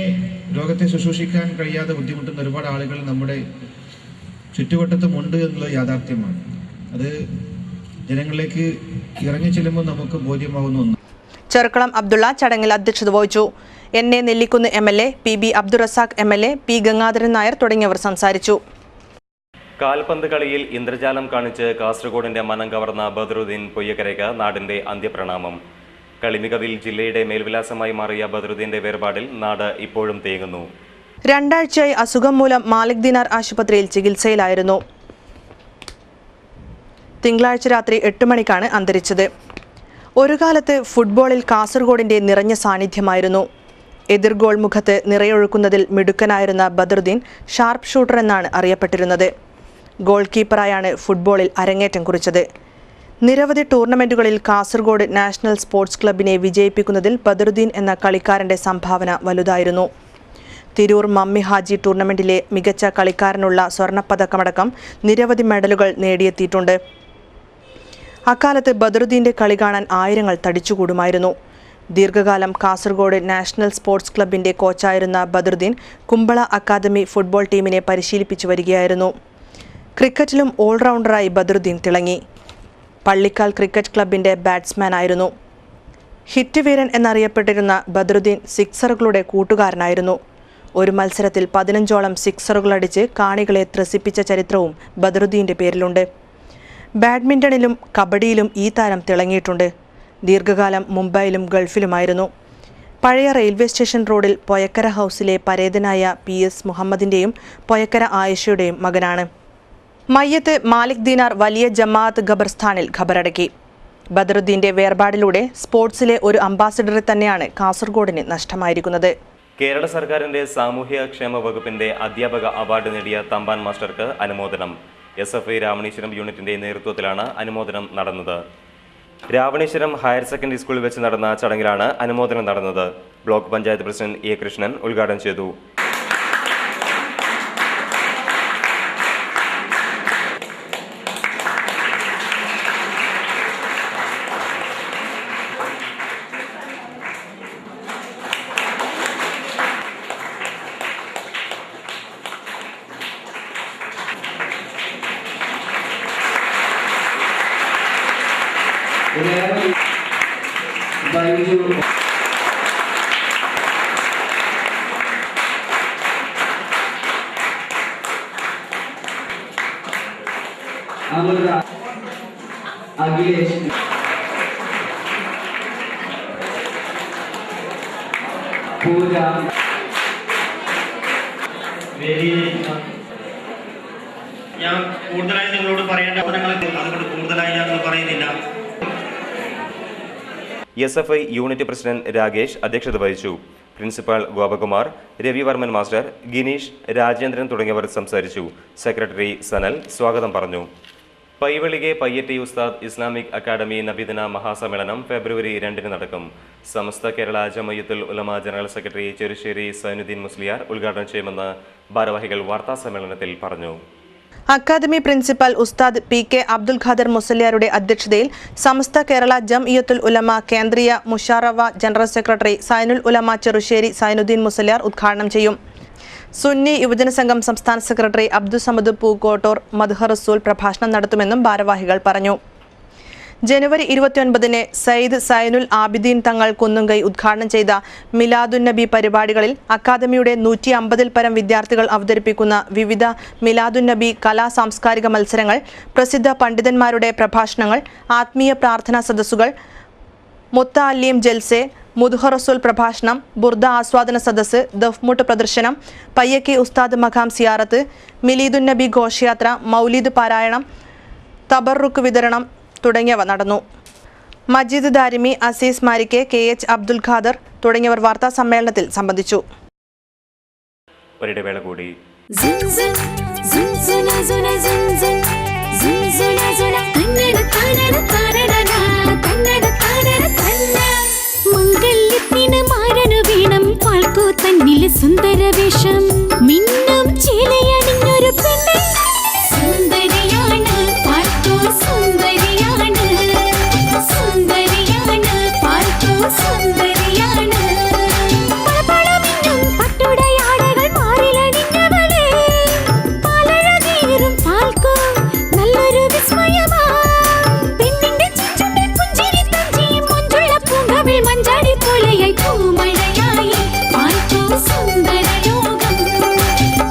രോഗത്തെ ശുശ്രൂഷിക്കാൻ കഴിയാതെ ബുദ്ധിമുട്ടുന്ന ഒരുപാട് ആളുകൾ നമ്മുടെ ചുറ്റുവട്ടത്തുമുണ്ട് എന്നുള്ളത് യാഥാർത്ഥ്യമാണ്. അത് ജനങ്ങളിലേക്ക് ഇറങ്ങി ചെല്ലുമ്പോൾ നമുക്ക് ബോധ്യമാവുന്ന ഒന്ന്. ചെറുക്കളം അബ്ദുള്ള ചടങ്ങിൽ അധ്യക്ഷത വഹിച്ചു. NA Nellikunnu MLA, PB Abdul Razak MLA, P Gangadharan Nair തുടങ്ങിയവർ സംസാരിച്ചു. കാൽപന്ത് കളിയിൽ ഇന്ദ്രജാലം കാണിച്ച് കാസർഗോഡിന്റെ മനം കവർന്ന ബദറുദ്ദീൻ പൊയ്യക്കരയ്ക്ക് നാടിന്റെ അന്ത്യപ്രണാമം. കളിമികവിൽ ജില്ലയുടെ മേൽവിലാസമായി മാറിയ ബദറുദ്ദീന്റെ വേർപാടിൽ നാട് ഇപ്പോഴും തേങ്ങുന്നു. 2 ആഴ്ചയായി അസുഖം മൂലം മാലിക് ദിനാർ ആശുപത്രിയിൽ ചികിത്സയിലായിരുന്നു. തിങ്കളാഴ്ച രാത്രി 8 മണിക്കാണ് അന്തരിച്ചത്. ഒരു കാലത്ത് ഫുട്ബോളിൽ കാസർഗോഡിന്റെ നിറഞ്ഞ സാന്നിധ്യമായിരുന്നു. എതിർ ഗോൾ മുഖത്ത് നിറയൊഴുക്കുന്നതിൽ മിടുക്കനായിരുന്ന ബദറുദ്ദീൻ ഷാർപ്പ് ഷൂട്ടർ എന്നാണ് അറിയപ്പെട്ടിരുന്നത്. ഗോൾ കീപ്പറായാണ് ഫുട്ബോളിൽ അരങ്ങേറ്റം കുറിച്ചത്. നിരവധി ടൂർണമെന്റുകളിൽ കാസർഗോഡ് നാഷണൽ സ്പോർട്സ് ക്ലബിനെ വിജയിപ്പിക്കുന്നതിൽ ബദറുദ്ദീൻ എന്ന കളിക്കാരന്റെ സംഭാവന വലുതായിരുന്നു. തിരൂർ മമ്മി ഹാജി ടൂർണമെന്റിലെ മികച്ച കളിക്കാരനുള്ള സ്വർണ്ണപ്പതക്കമടക്കം നിരവധി മെഡലുകൾ നേടിയെത്തിയിട്ടുണ്ട്. അക്കാലത്ത് ബദറുദ്ദീന്റെ കളി കാണാൻ ആയിരങ്ങൾ തടിച്ചുകൂടുമായിരുന്നു. ദീർഘകാലം കാസർഗോഡ് നാഷണൽ സ്പോർട്സ് ക്ലബിന്റെ കോച്ചായിരുന്ന ബദറുദ്ദീൻ കുമ്പള അക്കാദമി ഫുട്ബോൾ ടീമിനെ പരിശീലിപ്പിച്ചു വരികയായിരുന്നു. ക്രിക്കറ്റിലും ഓൾറൗണ്ടറായി ബദറുദ്ദീൻ തിളങ്ങി. പള്ളിക്കാൽ ക്രിക്കറ്റ് ക്ലബിന്റെ ബാറ്റ്സ്മാൻ ആയിരുന്നു. ഹിറ്റ് വീരൻ എന്നറിയപ്പെട്ടിരുന്ന ബദറുദ്ദീൻ സിക്സറുകളുടെ കൂട്ടുകാരനായിരുന്നു. ഒരു മത്സരത്തിൽ 15ഓളം സിക്സറുകളടിച്ച് കാണികളെ ത്രസിപ്പിച്ച ചരിത്രവും ബദറുദ്ദീന്റെ പേരിലുണ്ട്. ബാഡ്മിൻ്റണിലും കബഡിയിലും ഈ താരം തിളങ്ങിയിട്ടുണ്ട്. ദീർഘകാലം മുംബൈയിലും ഗൾഫിലുമായിരുന്നു. പഴയ റെയിൽവേ സ്റ്റേഷൻ റോഡിൽ പൊയക്കര ഹൗസിലെ പരേതനായ PS മുഹമ്മദിൻ്റെയും പൊയക്കര ആയിഷയുടെയും മകനാണ്. മയ്യത്ത് മാലിക് ദിനാർ വലിയ ജമാഅത്ത് ഖബർസ്ഥാനിൽ ഖബറടക്കി. ബദറുദ്ദീന്റെ വേർപാടിലൂടെ സ്പോർട്സിലെ ഒരു അംബാസിഡറെ തന്നെയാണ് കാസർഗോഡിന് നഷ്ടമായിരിക്കുന്നത്. കേരള സർക്കാരിന്റെ സാമൂഹ്യക്ഷേമ വകുപ്പിന്റെ അധ്യാപക അവാർഡ് നേടിയ തമ്പാൻ മാസ്റ്റർക്ക് അനുമോദനം. SFI രാവണീശ്വരം യൂണിറ്റിന്റെ നേതൃത്വത്തിലാണ് അനുമോദനം നടന്നത്. രാവണീശ്വരം ഹയർ സെക്കൻഡറി സ്കൂളിൽ വെച്ച് നടന്ന ചടങ്ങിലാണ് അനുമോദനം നടന്നത്. Block panchayat president A. Krishnan ഉദ്ഘാടനം ചെയ്തു. അഖിലേഷ് പൂജ ഞാൻ കൂടുതലായി നിങ്ങളോട് പറയേണ്ട അതുകൊണ്ട് കൂടുതലായി ഞങ്ങൾ പറയുന്നില്ല. SFI യൂണിറ്റ് പ്രസിഡന്റ് രാകേഷ് അധ്യക്ഷത വഹിച്ചു. പ്രിൻസിപ്പാൾ ഗോപകുമാർ, രവിവർമ്മൻ മാസ്റ്റർ, ഗിനീഷ്, രാജേന്ദ്രൻ തുടങ്ങിയവർ സംസാരിച്ചു. സെക്രട്ടറി സനൽ സ്വാഗതം പറഞ്ഞു. പൈവളികെ പയ്യറ്റി ഉസ്താദ് ഇസ്ലാമിക് അക്കാദമി നബിദിന മഹാസമ്മേളനം ഫെബ്രുവരി 2 നടക്കും. സമസ്ത കേരള ജമയ്യത്തുൽ ഉലമ ജനറൽ സെക്രട്ടറി ചെറുശ്ശേരി സൈനുദ്ദീൻ മുസ്ലിയാർ ഉദ്ഘാടനം ചെയ്യുമെന്ന് ഭാരവാഹികൾ വാർത്താസമ്മേളനത്തിൽ പറഞ്ഞു. അക്കാദമി പ്രിൻസിപ്പൽ ഉസ്താദ് PK അബ്ദുൽ ഖാദർ മുസല്ലിയാരുടെ അധ്യക്ഷതയിൽ സമസ്ത കേരള ജംഇയ്യത്തുൽ ഉലമ കേന്ദ്രീയ മുഷാറവ ജനറൽ സെക്രട്ടറി സൈനുൽ ഉലമ ചെറുശ്ശേരി സൈനുദ്ദീൻ മുസല്ലിയാർ ഉദ്ഘാടനം ചെയ്യും. സുന്നി യുവജന സംഘം സംസ്ഥാന സെക്രട്ടറി അബ്ദുസമദ് പൂക്കോട്ടൂർ മദ്ഹ റസൂൽ പ്രഭാഷണം നടത്തുമെന്നും ഭാരവാഹികൾ പറഞ്ഞു. ജനുവരി 29 സയ്യിദ് സൈനുൽ ആബിദീൻ തങ്ങൾ കുന്നുങ്കൈ ഉദ്ഘാടനം ചെയ്ത മിലാദുന്നബി പരിപാടികളിൽ അക്കാദമിയുടെ 150-ൽ പരം വിദ്യാർത്ഥികൾ അവതരിപ്പിക്കുന്ന വിവിധ മിലാദുന്നബി കലാ സാംസ്കാരിക മത്സരങ്ങൾ, പ്രസിദ്ധ പണ്ഡിതന്മാരുടെ പ്രഭാഷണങ്ങൾ, ആത്മീയ പ്രാർത്ഥനാ സദസ്സുകൾ, മുത്തഅല്ലീം ജൽസെ, മുദ്ഹ റസൂൽ പ്രഭാഷണം, ബുർദ ആസ്വാദന സദസ്സ്, ദഫ്മുട്ട് പ്രദർശനം, പയ്യക്കി ഉസ്താദ് മഖാം സിയാറത്ത്, മിലീദുന്നബി ഘോഷയാത്ര, മൗലിദ് പാരായണം, തബറുക്ക് വിതരണം തുടങ്ങിയവ നടന്നു. മജീദ് ദാരിമി, അസീസ് മാരിക്കെ, KH അബ്ദുൽ ഖാദർ തുടങ്ങിയവർ വാർത്താ സമ്മേളനത്തിൽ സംബന്ധിച്ചു. ഒരിടവേള കൂടി. മംഗല്യത്തിന് മാരനു വീണം പാൽക്കോ തന്നിൽ സുന്ദരവേഷം മിന്നും ചേലയണിഞ്ഞൊരു പെണ്ണ് സുന്ദരിയാണ് പാൽക്കോ സുന്ദരിയാണ് സുന്ദരിയാണ് പാൽക്കോ സുന്ദരിയാണ് പളപളമിന്നും പട്ടുടയാടകൾ മാറിലണിഞ്ഞവളെ പാലഴകേറും പാൽക്കോ നല്ലൊരു വിസ്മയമാ പെണ്ണിന്റെ ചിഞ്ചുണ്ടിൽ പുഞ്ചിരി തഞ്ചിയും മൊഞ്ചുള്ള പൂങ്കവിൽ മഞ്ചാടി പോലെയായി പൂമഴയായി പാൽക്കോ സുന്ദരലോകം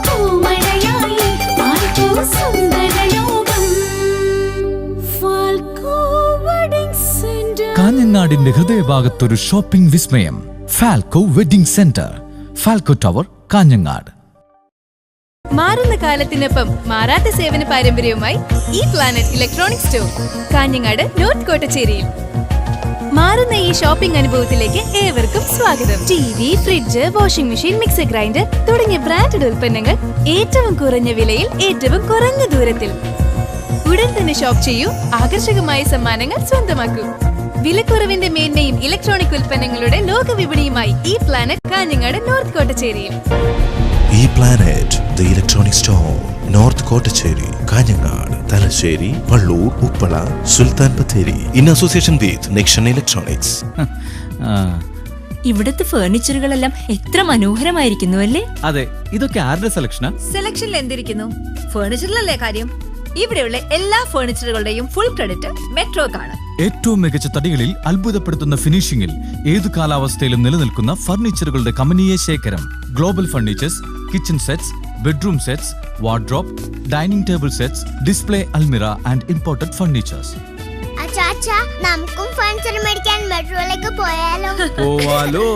പൂമഴയായി പാൽക്കോ സുന്ദരലോകം ഫാൽക്കോ വെഡിംഗ് സെന്റർ. കാഞ്ഞങ്ങാടിന്റെ ഹൃദയഭാഗത്തൊരു ഷോപ്പിംഗ് വിസ്മയം, Falco wedding centre, Falco tower, Kanhangad. മാറുന്ന കാലത്തിനൊപ്പം മാറാത്ത സേവന പാരമ്പര്യവുമായി ഈ planet electronic store Kanhangad north കോട്ടച്ചേരിയിൽ. മാറുന്ന ഈ ഷോപ്പിംഗ് അനുഭവത്തിലേക്ക് ഏവർക്കും സ്വാഗതം. TV, fridge, washing machine, mixer grinder തുടങ്ങിയ ബ്രാൻഡഡ് ഉൽപ്പന്നങ്ങൾ ഏറ്റവും കുറഞ്ഞ വിലയിൽ ഏറ്റവും കുറഞ്ഞ ദൂരത്തിൽ. ഉടൻ തന്നെ ഷോപ്പ് ചെയ്യൂ, ആകർഷകമായ സമ്മാനങ്ങൾ സ്വന്തമാക്കൂ. വിലക്കുറവിന്റെ മേന്മയും ഇലക്ട്രോണിക് ഉൽപ്പന്നങ്ങളുടെ ലോക വിപണിയുമായി ഈ പ്ലാനറ്റ് കാഞ്ഞങ്ങാട് നോർത്ത് കോട്ടച്ചേരിയിൽ. E planet the electronic store, north Kottacheri, Kanhangad, Thalassery, Vallur, Uppala, Sultan Bathery, in association with Nexon electronics. ഇവിടുത്തെ ഫർണിച്ചറുകളെല്ലാം എത്ര മനോഹരമായിരിക്കുന്നു അല്ലേ? അതെ, ഇതൊക്കെ ആരുടെ സെലക്ഷനാ? സെലക്ഷനിൽ എന്തിരിക്കുന്നു? ഫർണിച്ചറിലല്ലേ കാര്യം. ഇവിടെയുള്ള എല്ലാ ഫർണിച്ചറുകളുടെയും ഫുൾ ക്രെഡിറ്റ് മെട്രോക്കാണ്. ഏറ്റവും മികച്ച തടികളിൽ അത്ഭുതപ്പെടുത്തുന്ന ഫിനിഷിംഗിൽ ഏതു കാലാവസ്ഥയിലും നിലനിൽക്കുന്ന ഫർണിച്ചറുകളുടെ കമനീയ ശേഖരം. Global furnitures, kitchen sets, bedroom sets, wardrobe, dining table sets, display അൽമിറ ആൻഡ് ഇമ്പോർട്ടഡ് ഫർണിച്ചേഴ്സ്. നമുക്കും ഫർണിച്ചർ മേടിക്കാൻ മെട്രോയിലേക്ക് പോവാലോ?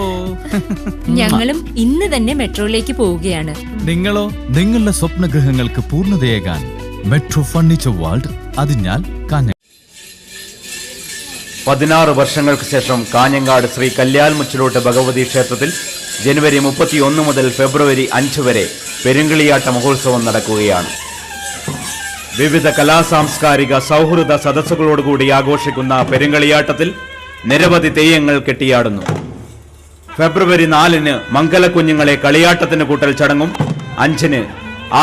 ഞങ്ങളും ഇന്ന് തന്നെ മെട്രോയിലേക്ക് പോവുകയാണ്. നിങ്ങളോ? നിങ്ങളുടെ സ്വപ്നഗൃഹങ്ങൾക്ക് പൂർണ്ണതയേകാൻ Metro furniture world, Athinhal Kanhangad. 16 വർഷങ്ങൾക്ക് ശേഷം കാഞ്ഞങ്ങാട് ശ്രീ കല്യാൽ മുച്ചിലോട്ട് ഭഗവതി ക്ഷേത്രത്തിൽ ജനുവരി 31 മുതൽ ഫെബ്രുവരി 5 വരെ പെരുങ്കളിയാട്ട മഹോത്സവം നടക്കുകയാണ്. വിവിധ കലാസാംസ്കാരിക സൗഹൃദ സദസ്സുകളോടുകൂടി ആഘോഷിക്കുന്ന പെരുങ്കളിയാട്ടത്തിൽ നിരവധി തെയ്യങ്ങൾ കെട്ടിയാടുന്നു. ഫെബ്രുവരി 4-ന് മംഗലക്കുഞ്ഞുങ്ങളെ കളിയാട്ടത്തിന് കൂട്ടൽ ചടങ്ങും 5-ന്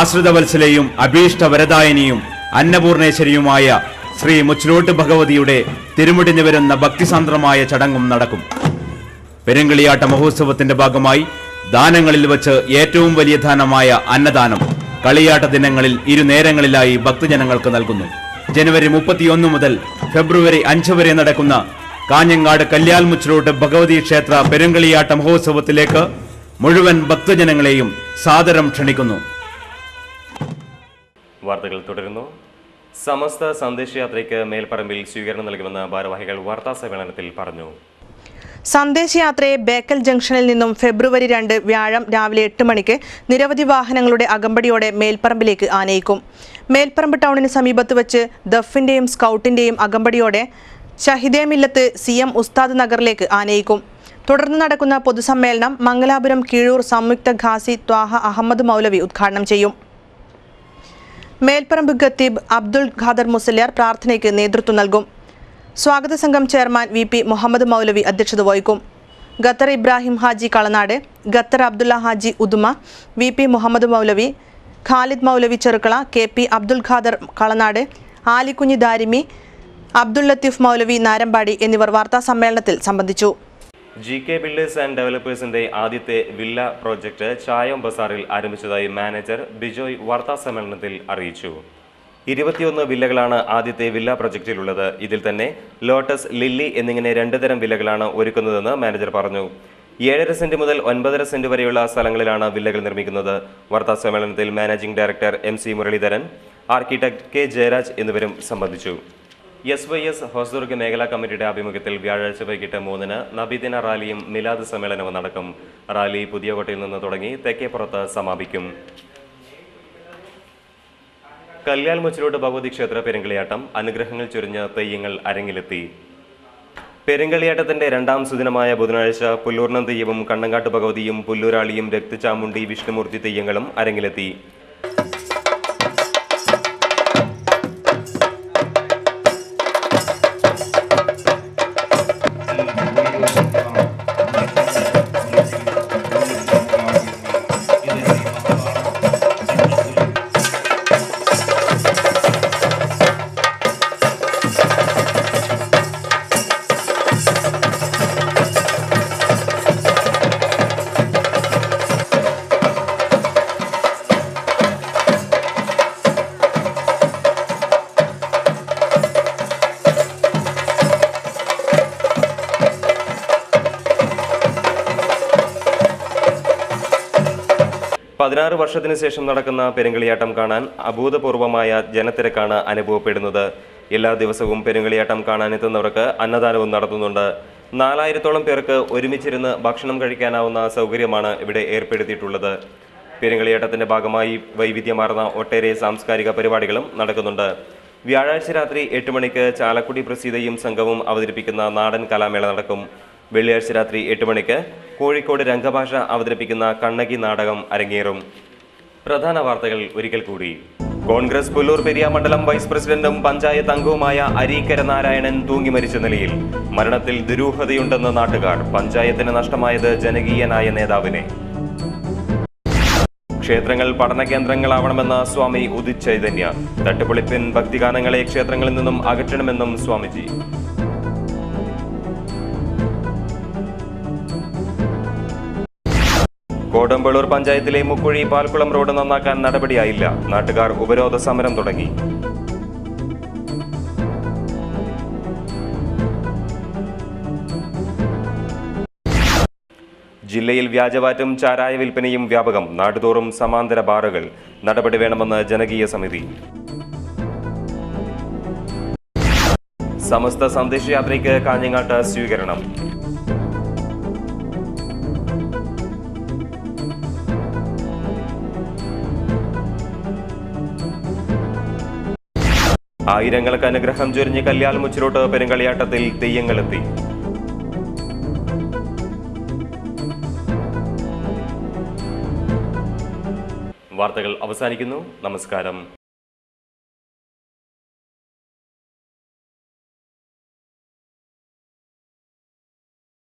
ആശ്രിതവത്സലയും അഭീഷ്ടവരദായിനിയും അന്നപൂർണേശ്വരിയുമായ ശ്രീ മുച്ചിലോട്ട് ഭഗവതിയുടെ തിരുമുടി നിവരുന്ന ഭക്തിസാന്ദ്രമായ ചടങ്ങും നടക്കും. പെരുങ്കളിയാട്ട മഹോത്സവത്തിന്റെ ഭാഗമായി ദാനങ്ങളിൽ വച്ച് ഏറ്റവും വലിയ ദാനമായ അന്നദാനം കളിയാട്ട ദിനങ്ങളിൽ 2 നേരങ്ങളിലായി ഭക്തജനങ്ങൾക്ക് നൽകുന്നു. ജനുവരി 31 മുതൽ ഫെബ്രുവരി 5 വരെ നടക്കുന്ന കാഞ്ഞങ്ങാട് കല്യാൽ മുച്ചിലോട്ട് ഭഗവതി ക്ഷേത്ര പെരുങ്കളിയാട്ട മഹോത്സവത്തിലേക്ക് മുഴുവൻ ഭക്തജനങ്ങളെയും സാദരം ക്ഷണിക്കുന്നു. വാർത്തകൾ തുടരുന്നു. സമസ്ത സന്ദേശയാത്രയ്ക്ക് മേൽപ്പറമ്പിൽ സ്വീകരണം നൽകുമെന്ന് ഭാരവാഹികൾ വാർത്താ സമ്മേളനത്തിൽ പറഞ്ഞു. സന്ദേശയാത്രയെ ബേക്കൽ ജംഗ്ഷനിൽ നിന്നും ഫെബ്രുവരി 2 വ്യാഴം രാവിലെ 8 മണിക്ക് നിരവധി വാഹനങ്ങളുടെ അകമ്പടിയോടെ മേൽപ്പറമ്പിലേക്ക് ആനയിക്കും. മേൽപ്പറമ്പ് ടൗണിന് സമീപത്ത് വെച്ച് ദഫിന്റെയും സ്കൗട്ടിന്റെയും അകമ്പടിയോടെ ഷഹിദേ മില്ലത്ത് CM ഉസ്താദ് നഗറിലേക്ക് ആനയിക്കും. തുടർന്ന് നടക്കുന്ന പൊതുസമ്മേളനം മംഗലാപുരം കീഴൂർ സംയുക്ത ഖാസി ത്വാഹ അഹമ്മദ് മൗലവി ഉദ്ഘാടനം ചെയ്യും. മേൽപ്പറമ്പ് ഖത്തീബ് അബ്ദുൽ ഖാദർ മുസല്യാർ പ്രാർത്ഥനയ്ക്ക് നേതൃത്വം നൽകും. സ്വാഗത സംഘം ചെയർമാൻ VP മുഹമ്മദ് മൗലവി അധ്യക്ഷത വഹിക്കും. Qatar Ibrahim Haji Kalanad, Qatar Abdulla Haji Uduma, VP Muhammad Moulavi, Khalid Moulavi Cherukala, KP Abdul Khader Kalanad, Alikunhi Darimi, Abdul Latheef Moulavi Narampadi എന്നിവർ വാർത്താ സമ്മേളനത്തിൽ സംബന്ധിച്ചു. GK ബിൽഡേഴ്സ് ആൻഡ് ഡെവലപ്പേഴ്സിന്റെ ആദ്യത്തെ വില്ല പ്രോജക്ട് ചായം ബസാറിൽ ആരംഭിച്ചതായി മാനേജർ ബിജോയ് വാർത്താ സമ്മേളനത്തിൽ അറിയിച്ചു. 21 വില്ലകളാണ് ആദ്യത്തെ വില്ല പ്രൊജക്റ്റിലുള്ളത്. ഇതിൽ തന്നെ ലോട്ടസ്, ലില്ലി എന്നിങ്ങനെ 2 തരം വില്ലകളാണ് ഒരുക്കുന്നതെന്ന് മാനേജർ പറഞ്ഞു. 7.5 സെന്റ് മുതൽ 9.5 സെന്റ് വരെയുള്ള സ്ഥലങ്ങളിലാണ് വില്ലകൾ നിർമ്മിക്കുന്നത്. വാർത്താ സമ്മേളനത്തിൽ managing director MC Muraleedharan, architect K Jayaraj എന്നിവരും സംബന്ധിച്ചു. SYS ഹോസ്ദുർഗ് മേഖലാ കമ്മിറ്റിയുടെ ആഭിമുഖ്യത്തിൽ വ്യാഴാഴ്ച വൈകിട്ട് 3-ന് നബിദിന റാലിയും മിലാദ് സമ്മേളനവും നടക്കും. റാലി പുതിയകോട്ടയിൽ നിന്ന് തുടങ്ങി തെക്കേപ്പുറത്ത് സമാപിക്കും. കല്യാൽ മുച്ചിലോട്ട് ഭഗവതി ക്ഷേത്ര പെരുങ്കളിയാട്ടം അനുഗ്രഹങ്ങൾ ചൊരിഞ്ഞ് തെയ്യങ്ങൾ അരങ്ങിലെത്തി. പെരുങ്കളിയാട്ടത്തിന്റെ 2ാം സുദിനമായ ബുധനാഴ്ച പുല്ലൂർണം തെയ്യവും കണ്ണങ്കാട്ട് ഭഗവതിയും പുല്ലൂരാളിയും രക്തചാമുണ്ടി വിഷ്ണുമൂർത്തി തെയ്യങ്ങളും അരങ്ങിലെത്തി. വർഷത്തിനു ശേഷം നടക്കുന്ന പെരുങ്കളിയാട്ടം കാണാൻ അഭൂതപൂർവമായ ജനത്തിരക്കാണ് അനുഭവപ്പെടുന്നത്. എല്ലാ ദിവസവും പെരുങ്കളിയാട്ടം കാണാനെത്തുന്നവർക്ക് അന്നദാനവും നടത്തുന്നുണ്ട്. 4000-ഓളം പേർക്ക് ഒരുമിച്ചിരുന്ന് ഭക്ഷണം കഴിക്കാനാവുന്ന സൗകര്യമാണ് ഇവിടെ ഏർപ്പെടുത്തിയിട്ടുള്ളത്. പെരുങ്കളിയാട്ടത്തിന്റെ ഭാഗമായി വൈവിധ്യമാർന്ന ഒട്ടേറെ സാംസ്കാരിക പരിപാടികളും നടക്കുന്നുണ്ട്. വ്യാഴാഴ്ച രാത്രി 8 മണിക്ക് ചാലക്കുടി പ്രസീതയും സംഘവും അവതരിപ്പിക്കുന്ന നാടൻ കലാമേള നടക്കും. വെള്ളിയാഴ്ച രാത്രി 8 മണിക്ക് കോഴിക്കോട് രംഗഭാഷ അവതരിപ്പിക്കുന്ന കണ്ണകി നാടകം അരങ്ങേറും. പ്രധാന വാർത്തകൾ ഒരിക്കൽ കൂടി. കോൺഗ്രസ് പുല്ലൂർ പെരിയ മണ്ഡലം വൈസ് പ്രസിഡന്റും പഞ്ചായത്ത് അംഗവുമായ അരീക്കര നാരായണൻ തൂങ്ങി മരിച്ച നിലയിൽ. മരണത്തിൽ ദുരൂഹതയുണ്ടെന്ന് നാട്ടുകാർ. പഞ്ചായത്തിന് നഷ്ടമായത് ജനകീയനായ നേതാവിനെ. ക്ഷേത്രങ്ങൾ പഠന കേന്ദ്രങ്ങളാവണമെന്ന സ്വാമി ഉദിത് ചൈതന്യ. തട്ടുപൊളിപ്പിൻ ഭക്തിഗാനങ്ങളെ ക്ഷേത്രങ്ങളിൽ നിന്നും അകറ്റണമെന്നും സ്വാമിജി. കോടമ്പളൂർ പഞ്ചായത്തിലെ മുക്കുഴി പാൽക്കുളം റോഡ് നന്നാക്കാൻ നടപടിയായില്ല. നാട്ടുകാർ ഉപരോധ സമരം തുടങ്ങി. ജില്ലയിൽ വ്യാജവാറ്റും ചാരായ വിൽപ്പനയും വ്യാപകം. നാടുതോറും സമാന്തര ബാറുകൾ. നടപടി വേണമെന്ന് ജനകീയ സമിതി. സമസ്ത സന്ദേശയാത്രയ്ക്ക് കാഞ്ഞങ്ങാട്ട് സ്വീകരണം. ആയിരങ്ങൾക്ക് അനുഗ്രഹം ചൊരിഞ്ഞ് കല്യാൽ മുച്ചിലോട്ട് പെരുങ്കളിയാട്ടത്തിൽ തെയ്യങ്ങളെത്തി. വാർത്തകൾ അവസാനിക്കുന്നു. നമസ്കാരം.